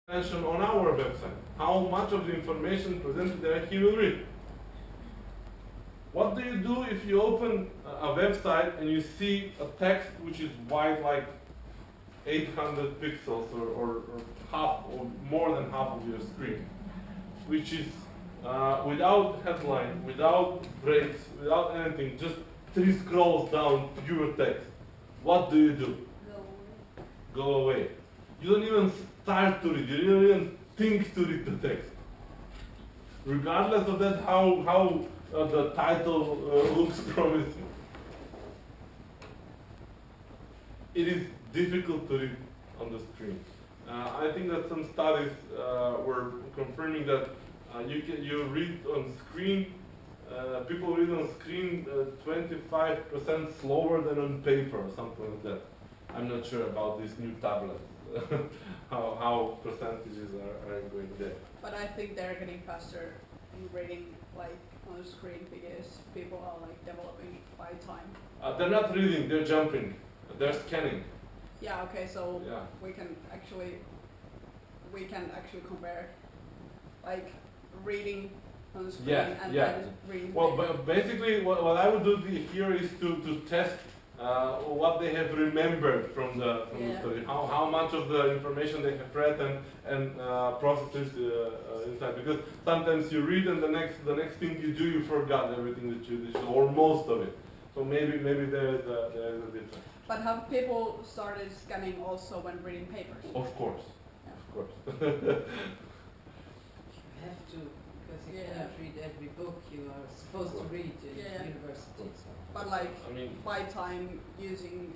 attention on our website. How much of the information presented there he will read. What do you do if you open a website and you see a text which is wide like 800 pixels or half or more than half of your screen, which is without headline, without breaks, without anything, just 3 scrolls down pure text. What do you do? Go away. You don't even start to read, you don't even think to read the text. Regardless of that, how the title looks promising. It is difficult to read on the screen. I think that some studies were confirming that you read on screen, people read on screen 25% slower than on paper or something like that. I'm not sure about these new tablets, how percentages are going there. But I think they're getting faster in reading like on the screen because people are like developing by time. They're not reading, they're jumping, they're scanning. Yeah, okay, so Yeah. we can actually compare like reading on the screen and then reading. Well, but basically what I would do here is to test what they have remembered from the study, how much of the information they have read and processed inside. Because sometimes you read and the next thing you do, you forgot everything that you did, or most of it. So maybe there is a difference. But have people started scanning also when reading papers? Of course, Yeah. of course. You have to, because you cannot read every book you are supposed to read in university. So. But like I mean, by time using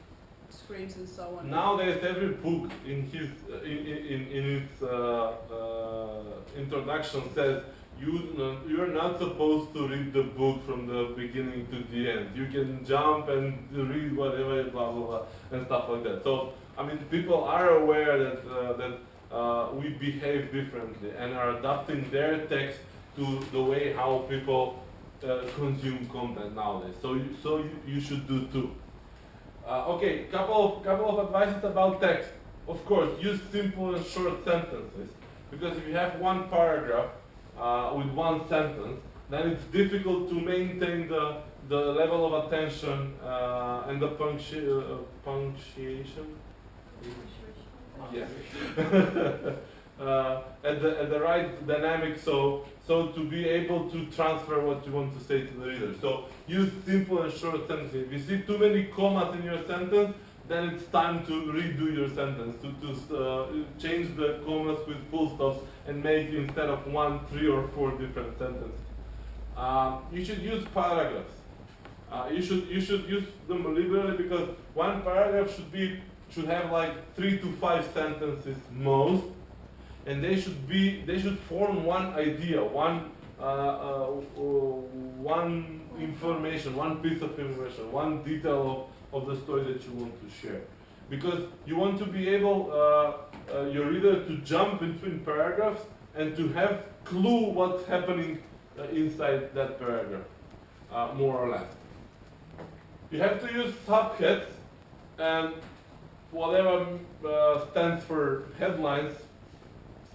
screens and so on. nowadays, every book in his in its introduction says you're not supposed to read the book from the beginning to the end. You can jump and read whatever, blah blah blah, and stuff like that. So I mean, people are aware that we behave differently and are adapting their text to the way how people consume content nowadays. So you should do too. Okay, couple of advices about text. Of course, use simple and short sentences, because if you have one paragraph with one sentence, then it's difficult to maintain the level of attention and the punctuation. Yes. At the right dynamic, so to be able to transfer what you want to say to the reader. So use simple and short sentences. If you see too many commas in your sentence, then it's time to redo your sentence, to change the commas with full stops and make instead of 1, 3 or 4 different sentences. You should use paragraphs. You should use them liberally, because one paragraph should have like 3 to 5 sentences most, and they should form one idea, one information, one piece of information, one detail of the story that you want to share. Because you want to be able, your reader, to jump between paragraphs and to have clue what's happening inside that paragraph, more or less. You have to use subheads, and whatever stands for headlines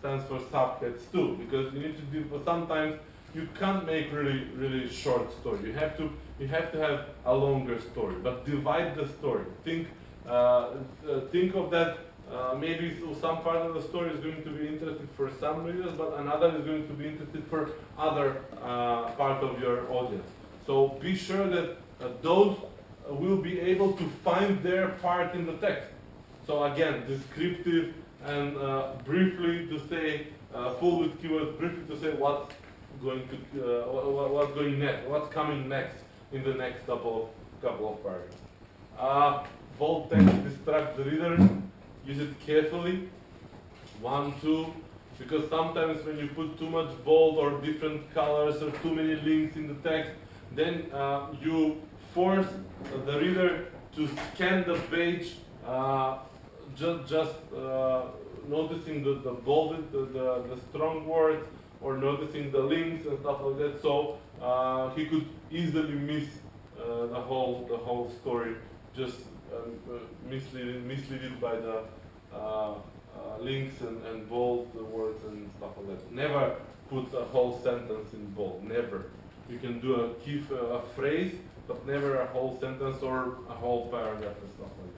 stands for subheads too, because you need to do, sometimes you can't make really short story. You have to have a longer story, but divide the story. Think of that. Maybe some part of the story is going to be interesting for some readers, but another is going to be interesting for other part of your audience. So be sure that those will be able to find their part in the text. So again, descriptive and briefly to say, full with keywords, briefly to say what's going next, what's coming next in the next couple of paragraphs. Bold text distracts the reader. Use it carefully. 1, 2, because sometimes when you put too much bold or different colors or too many links in the text, then you force the reader to scan the page, just noticing the bold, the strong words, or noticing the links and stuff like that. So he could easily miss the whole story, just misleaded by the links and bold words and stuff like that. Never put a whole sentence in bold, never. You can do a key a phrase, but never a whole sentence or a whole paragraph and stuff like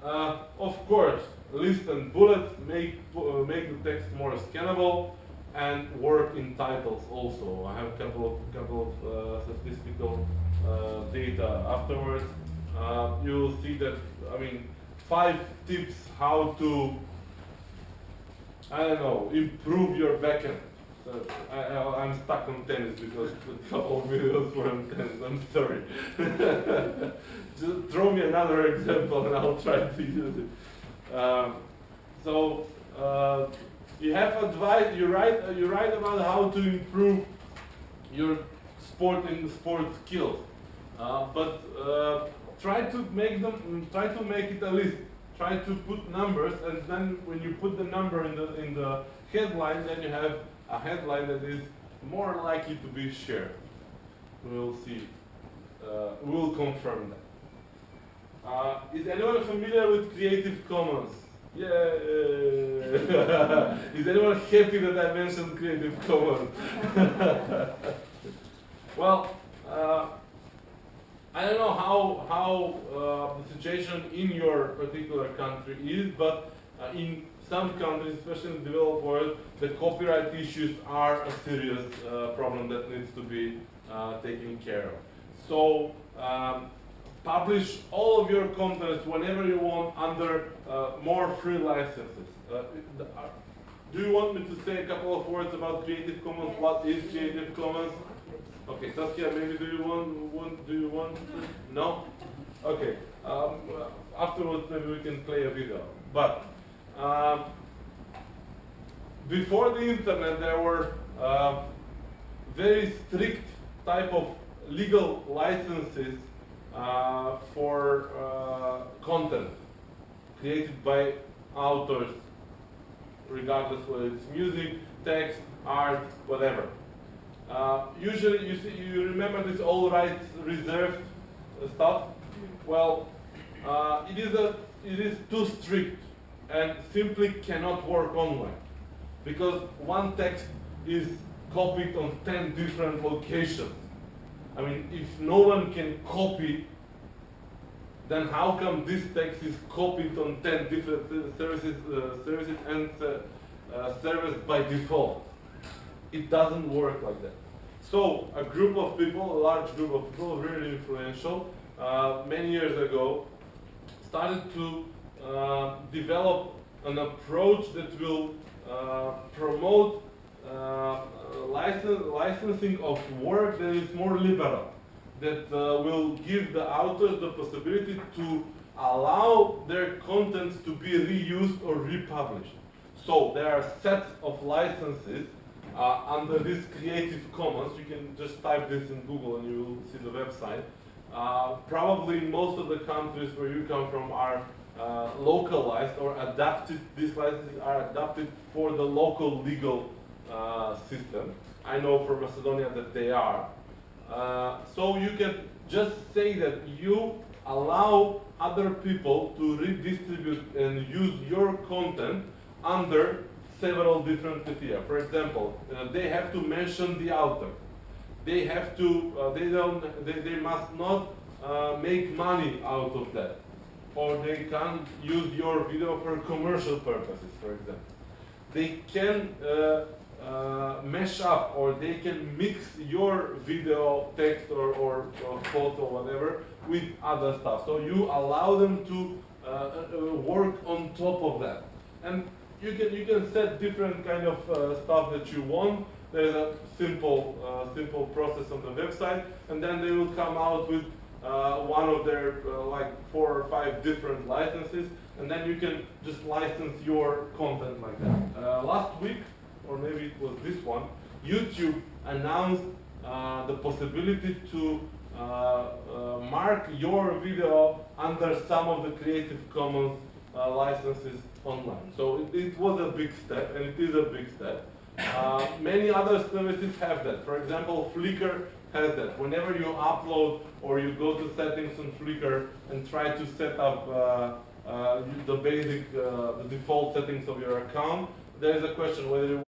that. Of course, list and bullets make the text more scannable and work in titles also. I have a couple of statistical data afterwards. You'll see that, I mean, 5 tips how to, I don't know, improve your backend. So I'm stuck on tennis because a couple of videos were on tennis. I'm sorry. Just throw me another example and I'll try to use it. You have advice. You write about how to improve your sport skills, but try to make it a list. Try to put numbers, and then when you put the number in the headline, then you have a headline that is more likely to be shared. We'll see. We'll confirm that. Is anyone familiar with Creative Commons? Yeah. Is anyone happy that I mentioned Creative Commons? Well, I don't know how the situation in your particular country is, but in some countries, especially in the developed world, the copyright issues are a serious problem that needs to be taken care of. So publish all of your content whenever you want under more free licenses. Do you want me to say a couple of words about Creative Commons? What is Creative Commons? Okay, Saskia, maybe do you want? No? Okay. Afterwards, maybe we can play a video. But before the internet, there were very strict type of legal licenses for content created by authors, regardless whether it's music, text, art, whatever. Usually, you remember this all rights reserved stuff. Well, it is too strict and simply cannot work online because one text is copied on 10 different locations. I mean, if no one can copy, then how come this text is copied on 10 different services and servers by default? It doesn't work like that. So a group of people, a large group of people, really influential, many years ago, started to develop an approach that will promote licensing of work that is more liberal, that will give the authors the possibility to allow their contents to be reused or republished. So there are sets of licenses under this Creative Commons. You can just type this in Google and you will see the website. Probably most of the countries where you come from are localized or adapted. These licenses are adapted for the local legal system. I know for Macedonia that they are. So you can just say that you allow other people to redistribute and use your content under several different criteria. For example, they have to mention the author. They have to. They must not make money out of that, or they can't use your video for commercial purposes. For example, they can mesh up, or they can mix your video, text, or photo, whatever, with other stuff. So you allow them to work on top of that, and you can set different kind of stuff that you want. There's a simple process on the website, and then they will come out with one of their like 4 or 5 different licenses, and then you can just license your content like that. Last week, or maybe it was this one, YouTube announced the possibility to mark your video under some of the Creative Commons licenses online. So it was a big step, and it is a big step. Many other services have that. For example, Flickr has that. Whenever you upload or you go to settings on Flickr and try to set up the basic, the default settings of your account. There is a question whether you